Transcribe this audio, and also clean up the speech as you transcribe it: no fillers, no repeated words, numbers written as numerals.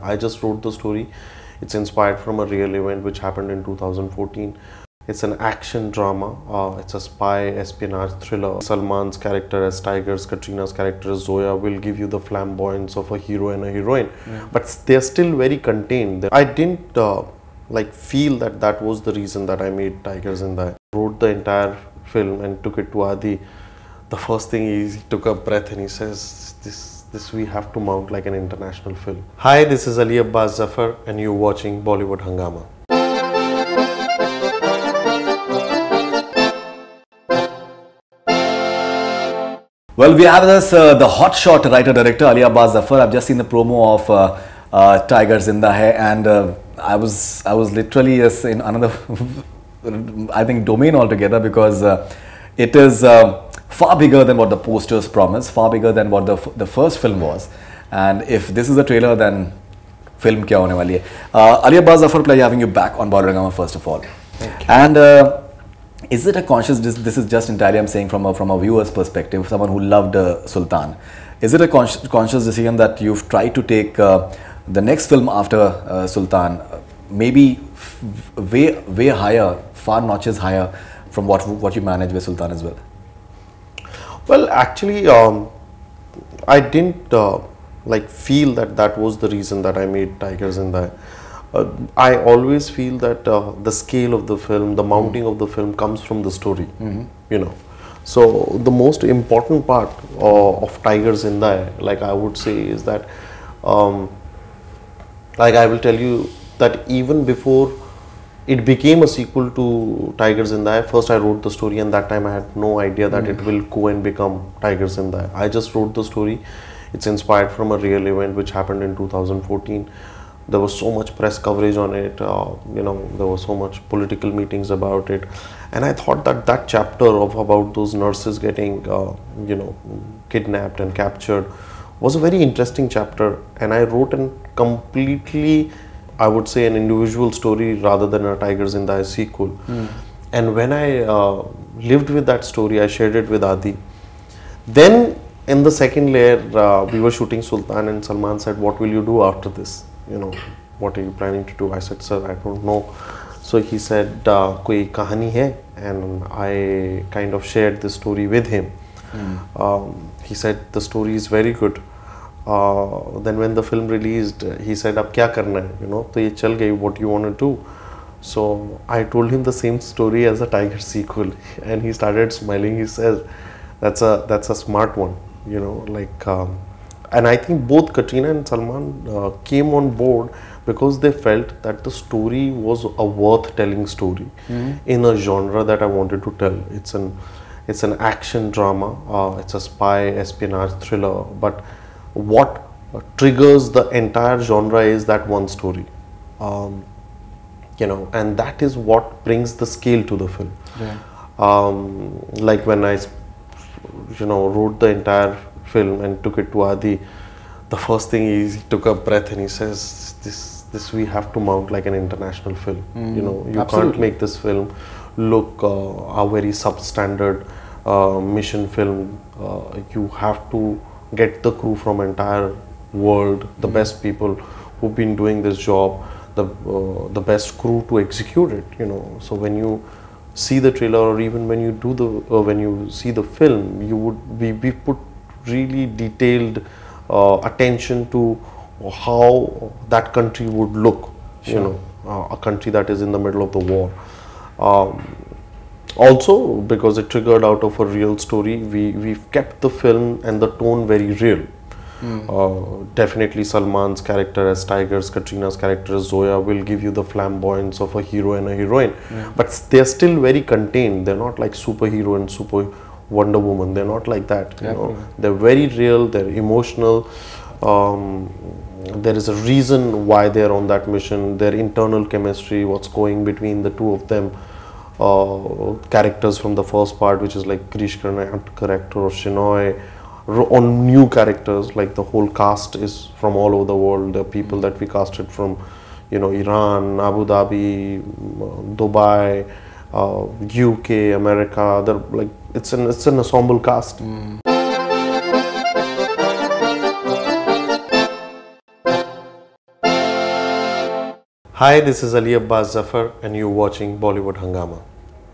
I just wrote the story. It's inspired from a real event which happened in 2014. It's an action drama. It's a spy espionage thriller. Salman's character as Tigers, Katrina's character as Zoya will give you the flamboyance of a hero and a heroine. Yeah. But they're still very contained. I didn't feel that that was the reason that I made Tigers Zinda Hai. I wrote the entire film and took it to Adi. The first thing he took a breath and he says, this we have to mount like an international film. Hi, this is Ali Abbas Zafar and you're watching Bollywood Hungama. Well, we have this the hotshot writer-director Ali Abbas Zafar. I've just seen the promo of Tigers Zinda Hai, and I was literally in another I think domain altogether, because it is far bigger than what the posters promise, far bigger than what the first film was. And if this is a trailer, then film kya hone wali hai? Ali Abbas Zafar, pleasure having you back on BollywoodHungama first of all. Thank you. And is it a conscious, this is just entirely I'm saying from a viewer's perspective, someone who loved Sultan. Is it a conscious decision that you've tried to take the next film after Sultan, maybe way higher, far notches higher from what you managed with Sultan as well? Well, actually, I didn't feel that that was the reason that I made Tigers Zinda Hai. I always feel that the scale of the film, the mounting of the film comes from the story, you know. So the most important part of Tigers Zinda Hai, like I would say, is that like I will tell you that even before it became a sequel to Tigers Zinda Hai, first I wrote the story, and that time I had no idea that it will go and become Tigers Zinda Hai. I just wrote the story. It's inspired from a real event which happened in 2014. There was so much press coverage on it, you know, there was so much political meetings about it. And I thought that that chapter about those nurses getting, you know, kidnapped and captured was a very interesting chapter. And I wrote a completely, I would say, an individual story rather than a Tigers Zinda Hai sequel. And when I lived with that story, I shared it with Adi. Then in the second layer, we were shooting Sultan, and Salman said, "What will you do after this? You know, what are you planning to do?" I said, "Sir, I don't know." So he said, "Koi kahani hai?" And I kind of shared the story with him. He said, "The story is very good." Then when the film released, he said, "Ab kya karna hai? You know, to ye chal gayi, what do you want to do?" So I told him the same story as a Tiger sequel, and he started smiling. He says, "That's a smart one." You know, like, and I think both Katrina and Salman came on board because they felt that the story was a worth telling story in a genre that I wanted to tell. It's an action drama. It's a spy espionage thriller. But what triggers the entire genre is that one story. You know, and that is what brings the scale to the film. Yeah. Like when I, you know, wrote the entire film and took it to Adi, the first thing he took a breath and he says, this we have to mount like an international film. You know, you can't make this film look a very substandard mission film. You have to get the crew from entire world, the best people who've been doing this job, the best crew to execute it. You know, so when you see the trailer, or even when you do when you see the film, you would we put really detailed attention to how that country would look. Sure. You know, a country that is in the middle of the war. Also, because it triggered out of a real story, we've kept the film and the tone very real. Definitely Salman's character as Tigers, Katrina's character as Zoya will give you the flamboyance of a hero and a heroine. Yeah. But they're still very contained. They're not like superhero and super Wonder Woman. They're not like that. You know, they're very real. They're emotional. There is a reason why they're on that mission. Their internal chemistry, what's going between the two of them. Characters from the first part, which is like Krish Karnat's character or Shinoy, on new characters, like the whole cast is from all over the world. The people that we casted from, you know, Iran, Abu Dhabi, Dubai, UK, America. They're like, it's an ensemble cast. Hi, this is Ali Abbas Zafar and you're watching Bollywood Hungama.